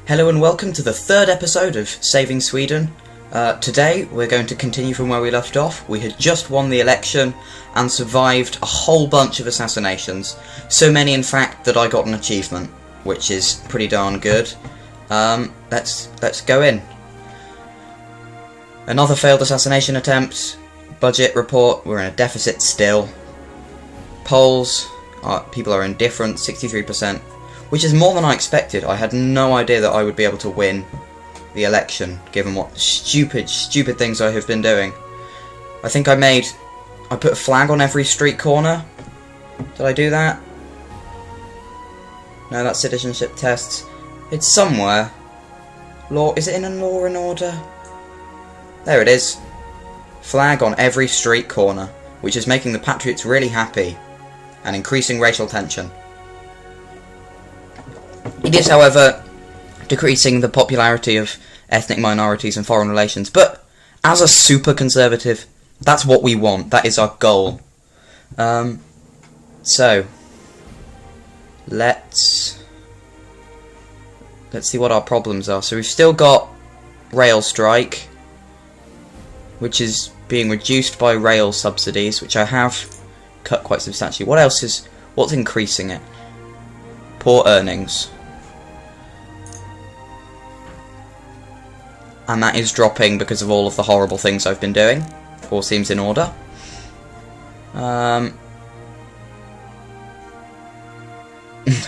Hello and welcome to the third episode of Saving Sweden. Today we're going to continue from where we left off. We had just won the election and survived a whole bunch of assassinations. So many in fact that I got an achievement, which is pretty darn good. Let's go in. Another failed assassination attempt. Budget report, we're in a deficit still. Polls, people are indifferent, 63%. Which is more than I expected. I had no idea that I would be able to win the election, given what stupid things I have been doing. I think I put a flag on every street corner. Did I do that? No, that's citizenship tests. It's somewhere. Law, is it in a Law and Order? There it is. Flag on every street corner, which is making the Patriots really happy, and increasing racial tension. It is, however, decreasing the popularity of ethnic minorities and foreign relations, but as a super conservative, that's what we want, that is our goal. So, let's see what our problems are. So we've still got rail strike, which is being reduced by rail subsidies, which I have cut quite substantially. What's increasing it? Poor earnings. And that is dropping because of all of the horrible things I've been doing. All seems in order. Oh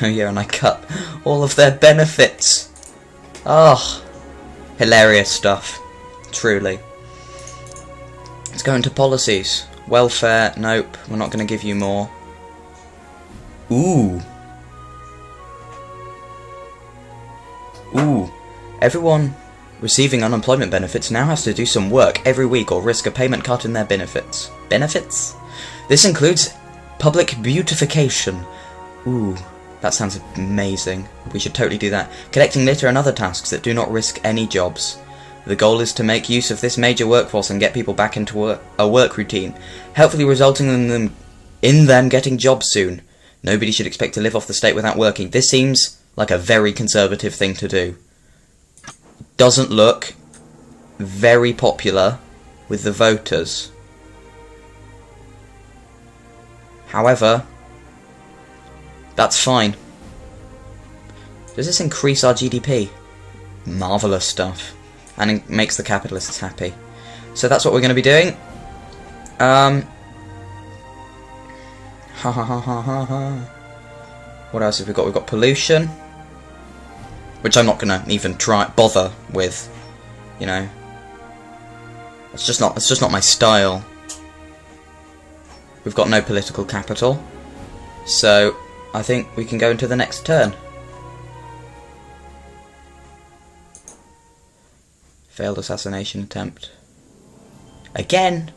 yeah, and I cut all of their benefits. Oh, hilarious stuff. Truly. Let's go into policies. Welfare, nope, we're not going to give you more. Ooh. Everyone receiving unemployment benefits now has to do some work every week or risk a payment cut in their benefits. Benefits? This includes public beautification. Ooh, that sounds amazing. We should totally do that. Collecting litter and other tasks that do not risk any jobs. The goal is to make use of this major workforce and get people back into a work routine, hopefully resulting in them getting jobs soon. Nobody should expect to live off the state without working. This seems like a very conservative thing to do. Doesn't look very popular with the voters. However, that's fine. Does this increase our GDP? Marvellous stuff. And it makes the capitalists happy. So that's what we're going to be doing. What else have we got? We've got pollution, which I'm not gonna even bother with, you know. It's just not my style. We've got no political capital, so I think we can go into the next turn. Failed assassination attempt. Again!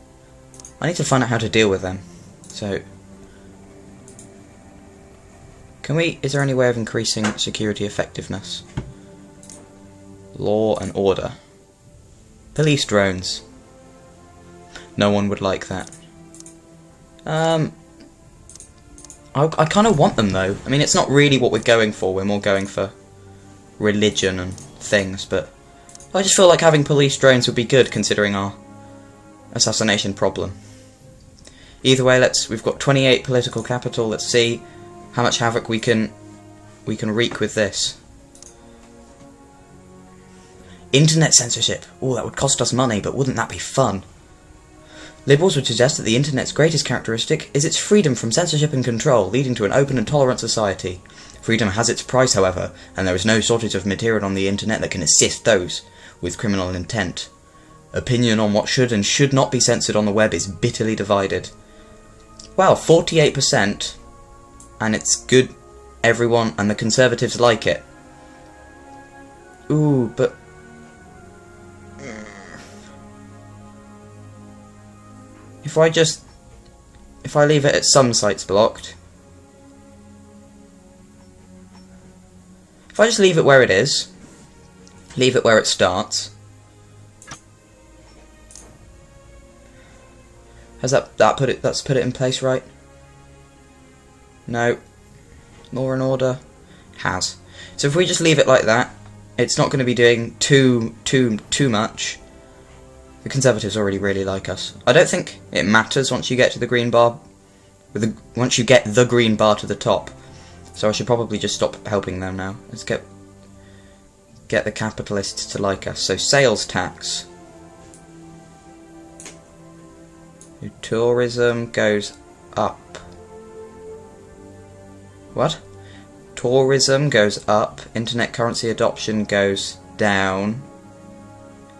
I need to find out how to deal with them. So, is there any way of increasing security effectiveness? Law and order. Police drones. No one would like that. I kind of want them though. I mean, it's not really what we're going for. We're more going for religion and things, but I just feel like having police drones would be good considering our assassination problem. Either way, we've got 28 political capital. Let's see how much havoc we can wreak with this. Internet censorship. Oh, that would cost us money, but wouldn't that be fun? Liberals would suggest that the internet's greatest characteristic is its freedom from censorship and control, leading to an open and tolerant society. Freedom has its price, however, and there is no shortage of material on the internet that can assist those with criminal intent. Opinion on what should and should not be censored on the web is bitterly divided. Wow, 48%, and it's good, everyone, and the Conservatives like it. Ooh, but if I leave it at some sites blocked, if I just leave it where it is, leave it where it starts, has that's put it in place, right? No. Law and order has. So if we just leave it like that, it's not going to be doing too much. The Conservatives already really like us. I don't think it matters once you get to the green bar. Once you get the green bar to the top. So I should probably just stop helping them now. Let's get the capitalists to like us. So sales tax. Tourism goes up. What? Tourism goes up. Internet currency adoption goes down.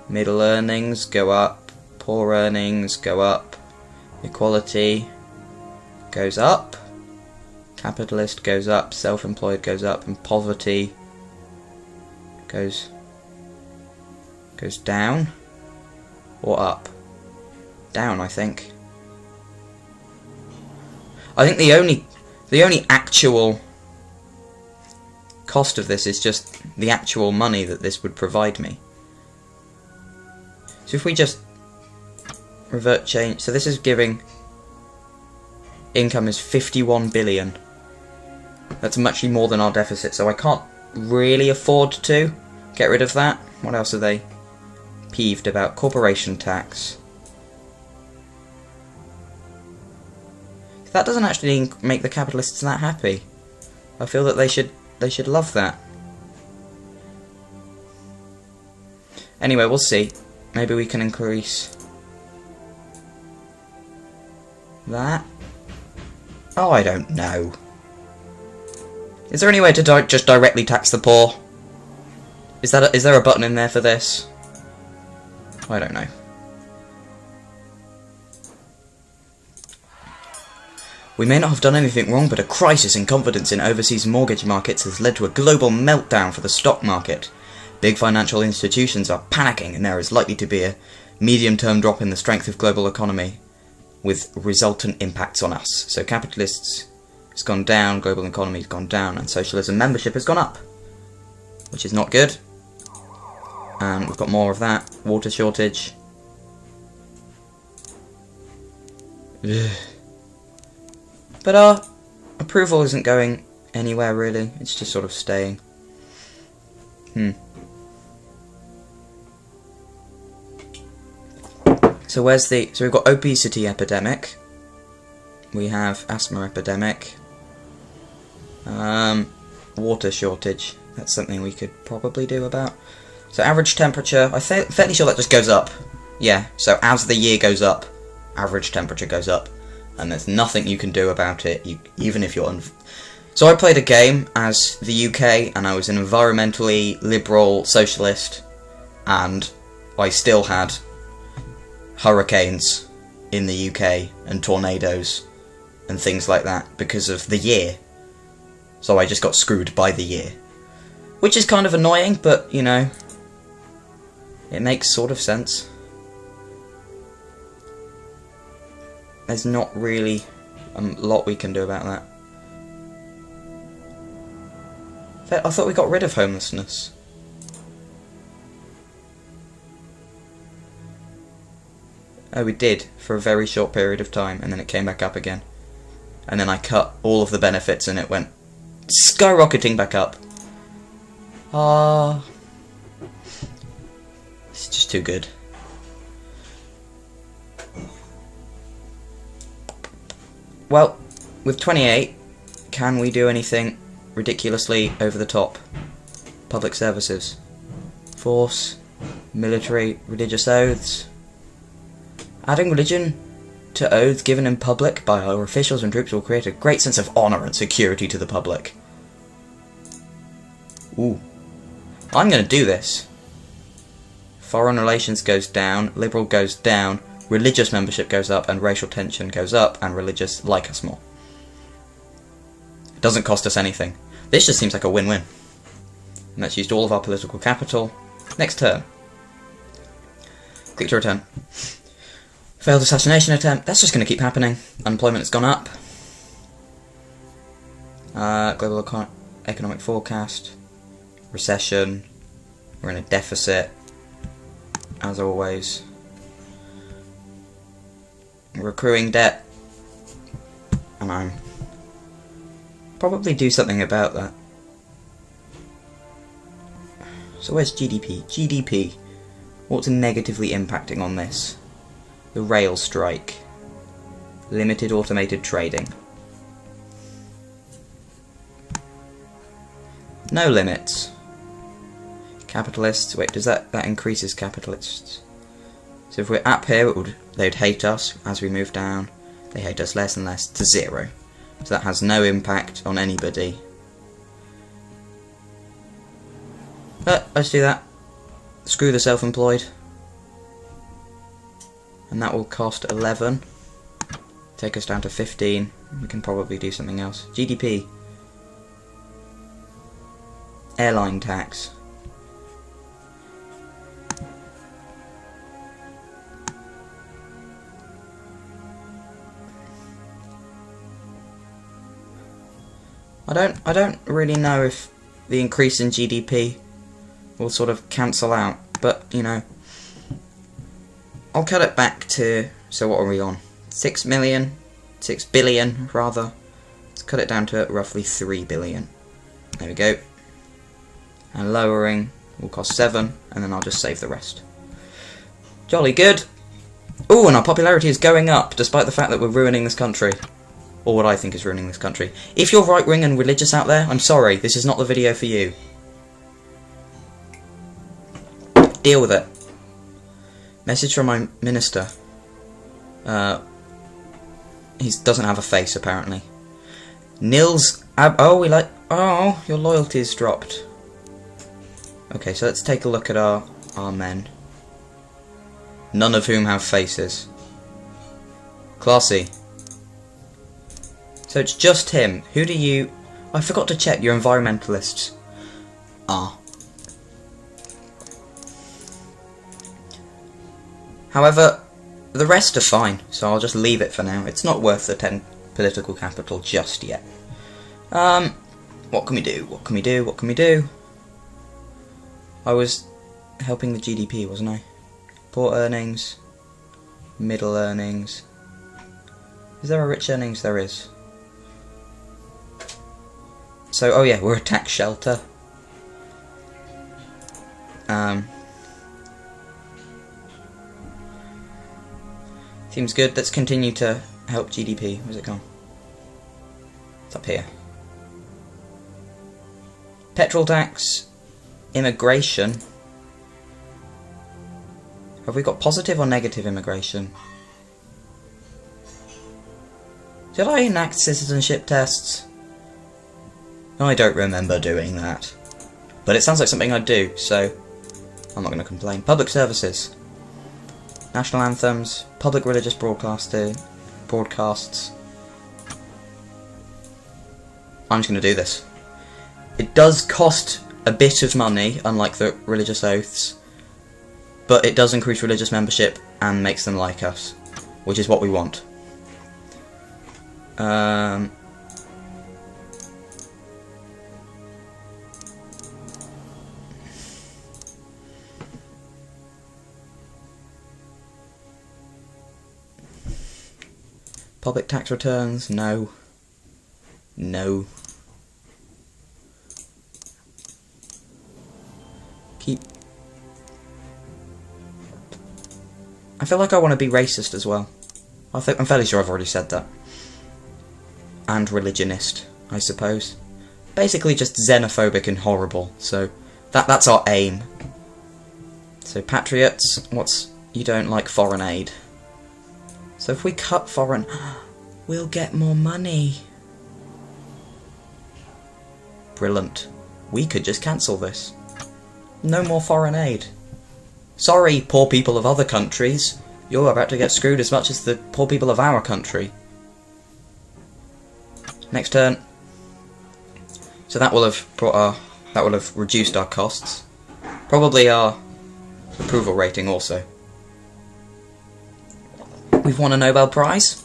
Middle earnings go up. Poor earnings go up. Equality goes up. Capitalist goes up. Self-employed goes up. And poverty goes down. Or up? Down, I think. I think the only actual cost of this is just the actual money that this would provide me. So if we just revert change, so this is giving income is 51 billion. That's much more than our deficit, so I can't really afford to get rid of that. What else are they peeved about? Corporation tax. That doesn't actually make the capitalists that happy. I feel that they should love that. Anyway, we'll see. Maybe we can increase that. Oh, I don't know. Is there any way to just directly tax the poor? Is there a button in there for this? I don't know. We may not have done anything wrong, but a crisis in confidence in overseas mortgage markets has led to a global meltdown for the stock market. Big financial institutions are panicking, and there is likely to be a medium-term drop in the strength of global economy, with resultant impacts on us. So capitalists has gone down, global economy has gone down, and socialism membership has gone up, which is not good. And we've got more of that. Water shortage. Ugh. But our approval isn't going anywhere, really. It's just sort of staying. So we've got obesity epidemic. We have asthma epidemic. Water shortage. That's something we could probably do about. So average temperature, I'm fairly sure that just goes up. Yeah, so as the year goes up, average temperature goes up. And there's nothing you can do about it, even if you're... So I played a game as the UK, and I was an environmentally liberal socialist, and I still had hurricanes in the UK, and tornadoes, and things like that, because of the year. So I just got screwed by the year. Which is kind of annoying, but, you know, it makes sort of sense. There's not really a lot we can do about that. I thought we got rid of homelessness. Oh, we did, for a very short period of time, and then it came back up again. And then I cut all of the benefits and it went skyrocketing back up. It's just too good. Well, with 28, can we do anything ridiculously over the top? Public services. Force, military, religious oaths. Adding religion to oaths given in public by our officials and troops will create a great sense of honour and security to the public. Ooh. I'm going to do this. Foreign relations goes down, liberal goes down, religious membership goes up, and racial tension goes up, and religious like us more. It doesn't cost us anything. This just seems like a win-win. And that's used all of our political capital. Next turn. Click to return. Failed assassination attempt. That's just going to keep happening. Unemployment has gone up. Global economic forecast. Recession. We're in a deficit. As always. We're accruing debt. And I'm probably do something about that. So where's GDP? GDP. What's negatively impacting on this? The rail strike. Limited automated trading. No limits. Capitalists. Wait, does that increases capitalists? So if we're up here, they'd hate us. As we move down, they hate us less and less to 0. So that has no impact on anybody. But let's do that. Screw the self-employed. And that will cost 11. Take us down to 15. We can probably do something else. GDP. Airline tax. I don't really know if the increase in GDP will sort of cancel out, but you know, I'll cut it back to, so what are we on? 6 billion rather. Let's cut it down to roughly 3 billion. There we go. And lowering will cost 7, and then I'll just save the rest. Jolly good. Ooh, and our popularity is going up, despite the fact that we're ruining this country. Or what I think is ruining this country. If you're right-wing and religious out there, I'm sorry, this is not the video for you. Deal with it. Message from my minister. He doesn't have a face, apparently. Nils oh, your loyalty's dropped. Okay, so let's take a look at our men. None of whom have faces. Classy. So it's just him. Who do you... I forgot to check your environmentalists are. However, the rest are fine, so I'll just leave it for now. It's not worth the 10 political capital just yet. What can we do? What can we do? What can we do? I was helping the GDP, wasn't I? Poor earnings. Middle earnings. Is there a rich earnings? There is. So, oh yeah, we're a tax shelter. Seems good. Let's continue to help GDP. Where's it gone? It's up here. Petrol tax. Immigration. Have we got positive or negative immigration? Did I enact citizenship tests? I don't remember doing that. But it sounds like something I'd do, so I'm not going to complain. Public services. National anthems. Public religious broadcasts. I'm just going to do this. It does cost a bit of money, unlike the religious oaths, but it does increase religious membership and makes them like us, which is what we want. Public tax returns, no. No. Keep... I feel like I want to be racist as well. I'm fairly sure I've already said that. And religionist, I suppose. Basically just xenophobic and horrible, so that's our aim. So patriots, you don't like foreign aid. So if we cut foreign, we'll get more money. Brilliant. We could just cancel this. No more foreign aid. Sorry, poor people of other countries. You're about to get screwed as much as the poor people of our country. Next turn. So that will have reduced our costs. Probably our approval rating also. We've won a Nobel Prize.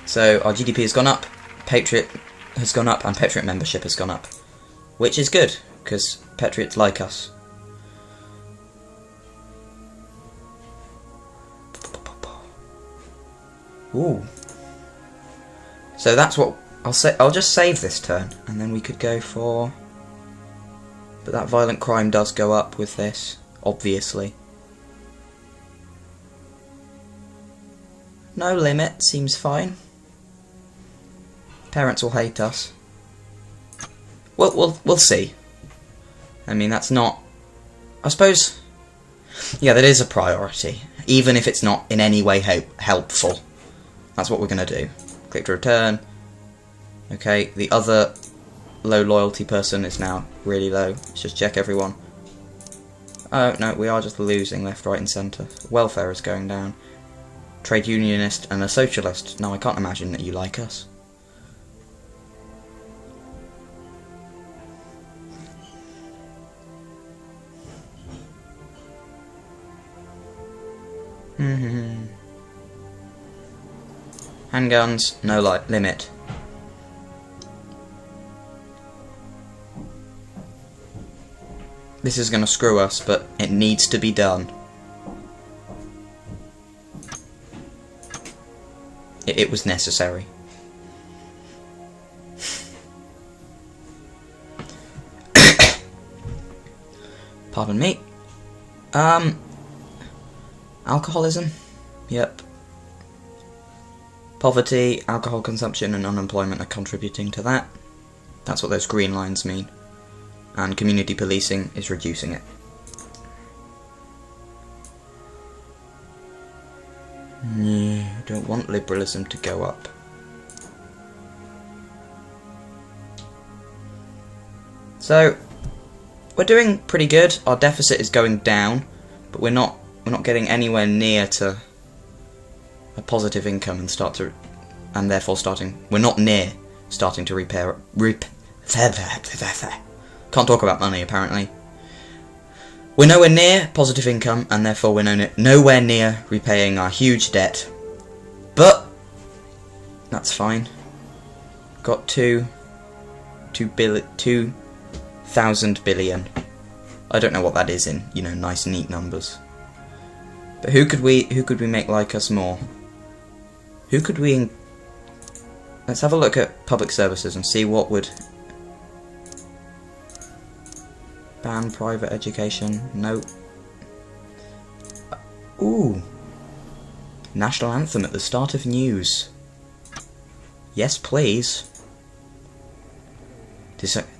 So our GDP has gone up, Patriot has gone up, and Patriot membership has gone up. Which is good, because Patriots like us. Ooh. So that's what I'll say. I'll just save this turn, and then we could go for But that violent crime does go up with this, obviously. No limit seems fine. Parents will hate us. We'll see. I mean, that's not... I suppose... Yeah, that is a priority. Even if it's not in any way helpful. That's what we're going to do. Click to return. Okay, the other low loyalty person is now really low. Let's just check everyone. Oh, no, we are just losing left, right and centre. Welfare is going down. Trade unionist and a socialist. No, I can't imagine that you like us. Handguns, no limit. This is going to screw us, but it needs to be done. It was necessary. Pardon me. Alcoholism? Yep. Poverty, alcohol consumption and unemployment are contributing to that. That's what those green lines mean. And community policing is reducing it. Yeah, don't want liberalism to go up. So, we're doing pretty good. Our deficit is going down, but we're not getting anywhere near to a positive income and therefore we're not near starting to can't talk about money apparently. We're nowhere near positive income and therefore we're nowhere near repaying our huge debt. But that's fine. Got 2,000 billion. I don't know what that is in, nice neat numbers. But who could we make like us more? Who could we... Let's have a look at public services and see what would... Ban private education. No. Ooh. National anthem at the start of news. Yes, please.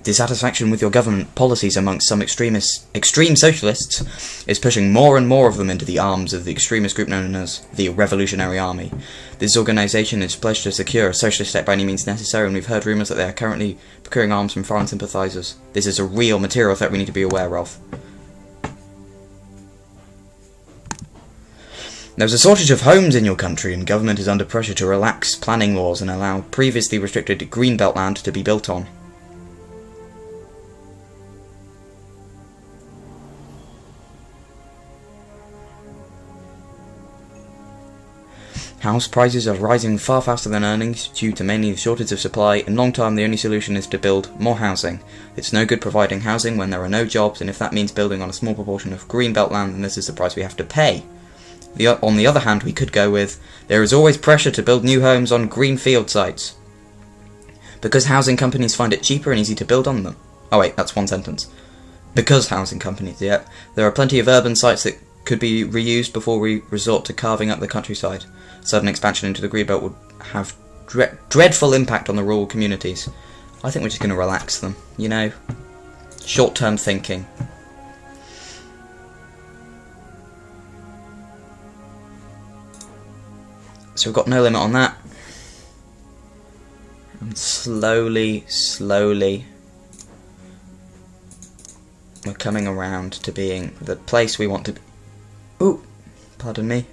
Dissatisfaction with your government policies amongst some extreme socialists is pushing more and more of them into the arms of the extremist group known as the Revolutionary Army. This organisation is pledged to secure a socialist state by any means necessary, and we've heard rumours that they are currently procuring arms from foreign sympathisers. This is a real material threat we need to be aware of. There's a shortage of homes in your country, and government is under pressure to relax planning laws and allow previously restricted greenbelt land to be built on. House prices are rising far faster than earnings due to mainly the shortage of supply. In long term, the only solution is to build more housing. It's no good providing housing when there are no jobs, and if that means building on a small proportion of greenbelt land, then this is the price we have to pay. On the other hand, we could go with, there is always pressure to build new homes on greenfield sites, because housing companies find it cheaper and easy to build on them. Oh wait, that's one sentence. Because housing companies, yeah. There are plenty of urban sites that could be reused before we resort to carving up the countryside. Sudden expansion into the greenbelt would have dreadful impact on the rural communities. I think we're just going to relax them, Short-term thinking. So we've got no limit on that. And slowly, we're coming around to being the place we want to be. Ooh, pardon me.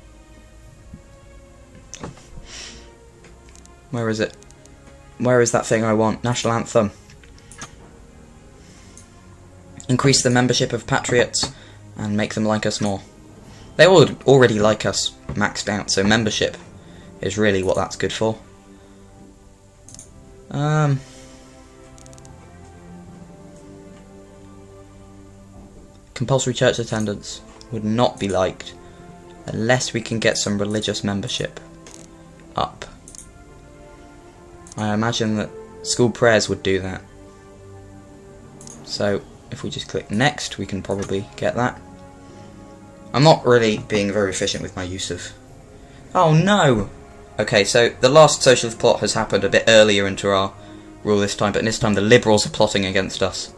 Where is it? Where is that thing I want? National anthem. Increase the membership of patriots and make them like us more. They already like us maxed out, so membership is really what that's good for. Compulsory church attendance would not be liked unless we can get some religious membership up. I imagine that school prayers would do that. So if we just click next, we can probably get that. I'm not really being very efficient with my use of... Oh no! Okay, so the last socialist plot has happened a bit earlier into our rule this time, but this time the Liberals are plotting against us.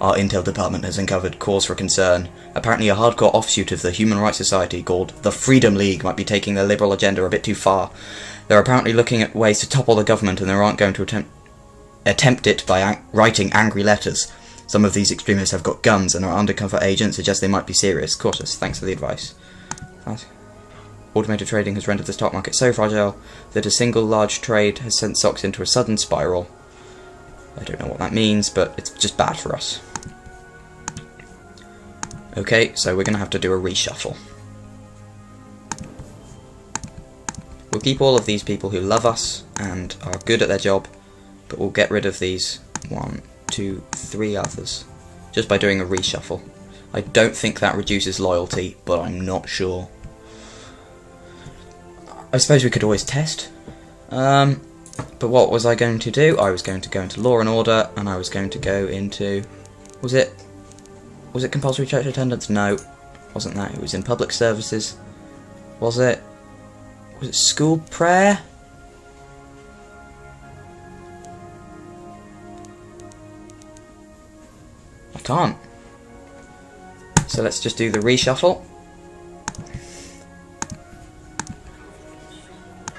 Our intel department has uncovered cause for concern. Apparently a hardcore offshoot of the Human Rights Society called the Freedom League might be taking their liberal agenda a bit too far. They're apparently looking at ways to topple the government, and they aren't going to attempt it by writing angry letters. Some of these extremists have got guns, and our undercover agents suggest they might be serious. Cautious. Thanks for the advice. Automated trading has rendered the stock market so fragile that a single large trade has sent stocks into a sudden spiral. I don't know what that means, but it's just bad for us. Okay, so we're going to have to do a reshuffle. We'll keep all of these people who love us and are good at their job, but we'll get rid of these 1, 2, 3 others just by doing a reshuffle. I don't think that reduces loyalty, but I'm not sure. I suppose we could always test. But what was I going to do? I was going to go into Law and Order, and I was going to go into... Was it compulsory church attendance? No, wasn't that. It was in public services. Was it school prayer? I can't. So let's just do the reshuffle.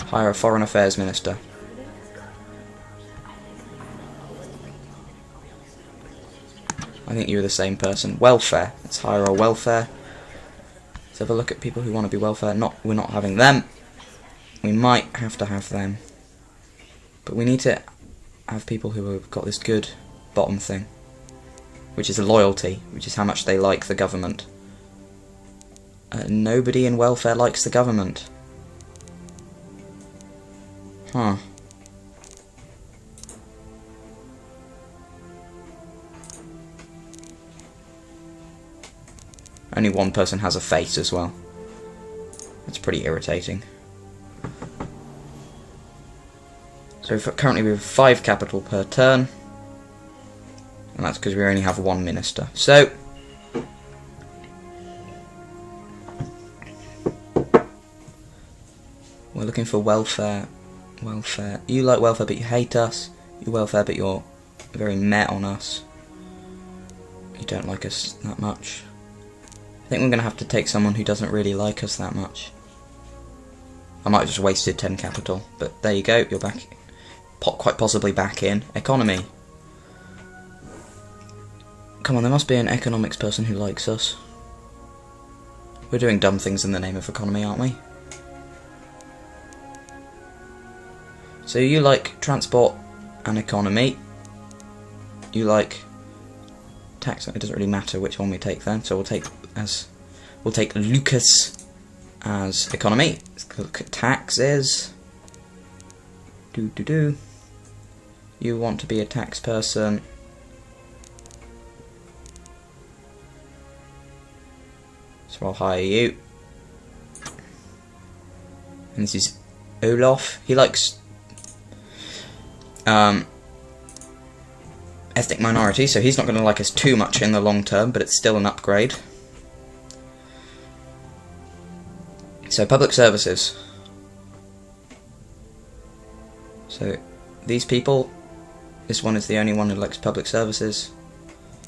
Hire a Foreign Affairs Minister. I think you're the same person. Welfare. Let's hire a welfare. Let's have a look at people who want to be welfare. We're not having them. We might have to have them. But we need to have people who have got this good bottom thing, which is loyalty, which is how much they like the government. Nobody in welfare likes the government. Huh. Only one person has a face as well. That's pretty irritating. So currently we have 5 capital per turn. And that's because we only have 1 minister. So we're looking for welfare. Welfare. You like welfare but you hate us. You welfare but you're very meh on us. You don't like us that much. I think we're going to have to take someone who doesn't really like us that much. I might have just wasted 10 capital, but there you go, you're back. Quite possibly back in. Economy. Come on, there must be an economics person who likes us. We're doing dumb things in the name of economy, aren't we? So you like transport and economy. You like tax. It doesn't really matter which one we take then. So we'll take Lucas as economy. Let's look at taxes. You want to be a tax person. So I'll hire you. And this is Olaf. He likes ethnic minority, so he's not going to like us too much in the long term, but it's still an upgrade. So public services. So these people, this one is the only one who likes public services.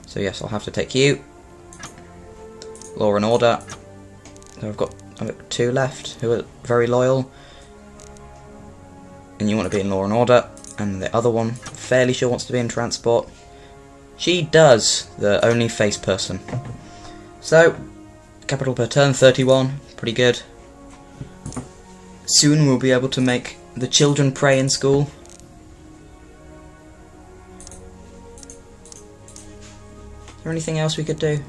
So yes, I'll have to take you. Law and Order. So I've got 2 left who are very loyal. And you want to be in Law and Order. And the other one, fairly sure, wants to be in transport. She does, the only face person. So, capital per turn, 31. Pretty good. Soon we'll be able to make the children pray in school. Is there anything else we could do?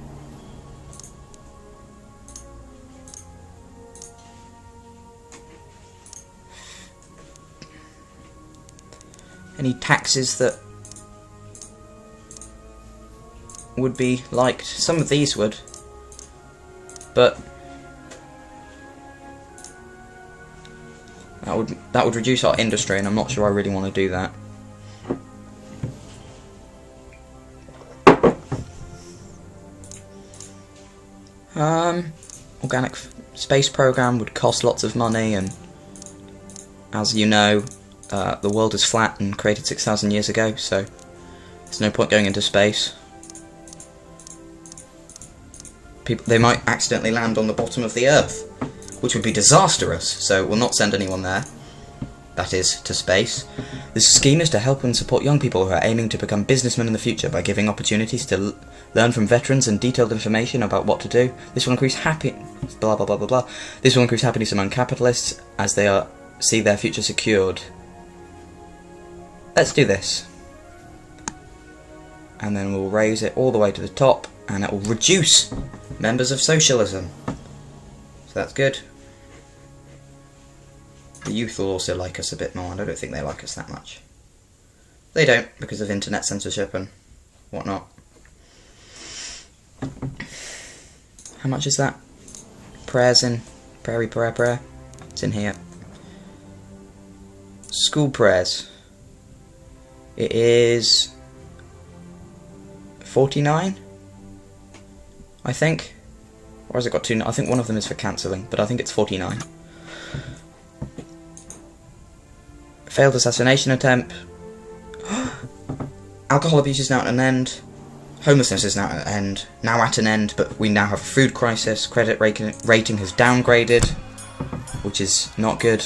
Any taxes that would be liked? Some of these would, but that would reduce our industry, and I'm not sure I really want to do that. Organic space program would cost lots of money, and as you know, the world is flat and created 6,000 years ago, so there's no point going into space. They might accidentally land on the bottom of the Earth, which would be disastrous, so we'll not send anyone there. That is, to space. This scheme is to help and support young people who are aiming to become businessmen in the future by giving opportunities to learn from veterans and detailed information about what to do. This will increase blah blah blah blah blah. This will increase happiness among capitalists as they see their future secured. Let's do this. And then we'll raise it all the way to the top, and it will reduce members of socialism. So that's good. The youth will also like us a bit more, and I don't think they like us that much. They don't, because of internet censorship and whatnot. How much is that? Prayers in. Prayer. It's in here. School prayers. It is 49, I think. Or has it got two? I think one of them is for cancelling, but I think it's 49. Failed assassination attempt. Alcohol abuse is now at an end. Homelessness is now at an end, but we now have a food crisis. Credit rating has downgraded, which is not good.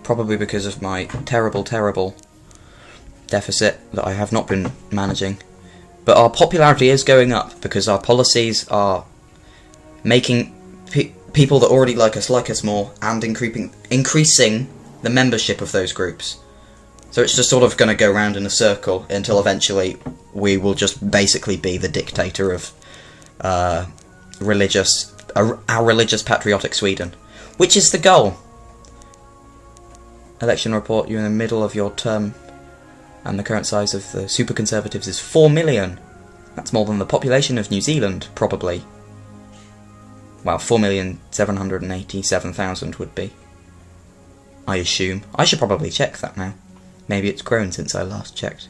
Probably because of my terrible deficit that I have not been managing. But our popularity is going up because our policies are making people that already like us more, and increasing the membership of those groups. So it's just sort of going to go round in a circle until eventually we will just basically be the dictator of our religious patriotic Sweden, which is the goal. Election report, you're in the middle of your term, and the current size of the Super Conservatives is 4 million. That's more than the population of New Zealand, probably. Well, 4,787,000 would be, I assume. I should probably check that now. Maybe it's grown since I last checked.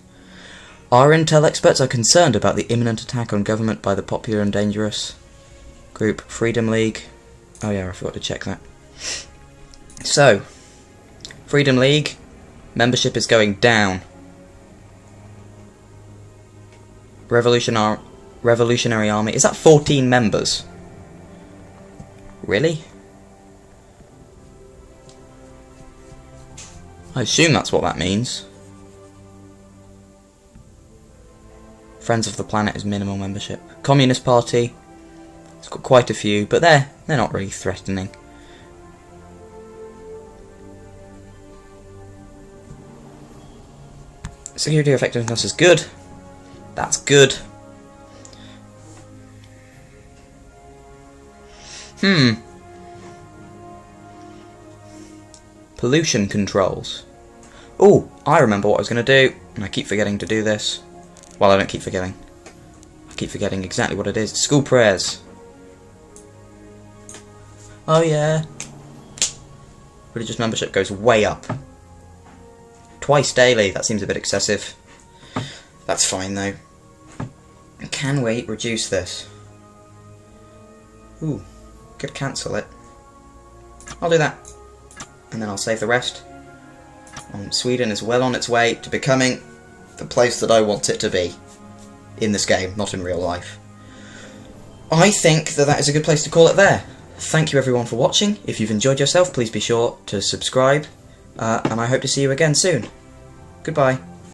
Our intel experts are concerned about the imminent attack on government by the popular and dangerous group Freedom League. Oh yeah, I forgot to check that. So, Freedom League, membership is going down. Revolutionary Army, is that 14 members? Really? I assume that's what that means. Friends of the Planet is minimal membership. Communist Party, it's got quite a few, but they're not really threatening. Security effectiveness is good. That's good. Pollution controls. Oh, I remember what I was going to do, and I keep forgetting to do this. Well, I don't keep forgetting. I keep forgetting exactly what it is. School prayers. Oh yeah. Religious membership goes way up. Twice daily, that seems a bit excessive. That's fine though. Can we reduce this? Ooh, could cancel it. I'll do that. And then I'll save the rest. Sweden is well on its way to becoming the place that I want it to be. In this game, not in real life. I think that is a good place to call it there. Thank you everyone for watching. If you've enjoyed yourself, please be sure to subscribe. And I hope to see you again soon. Goodbye.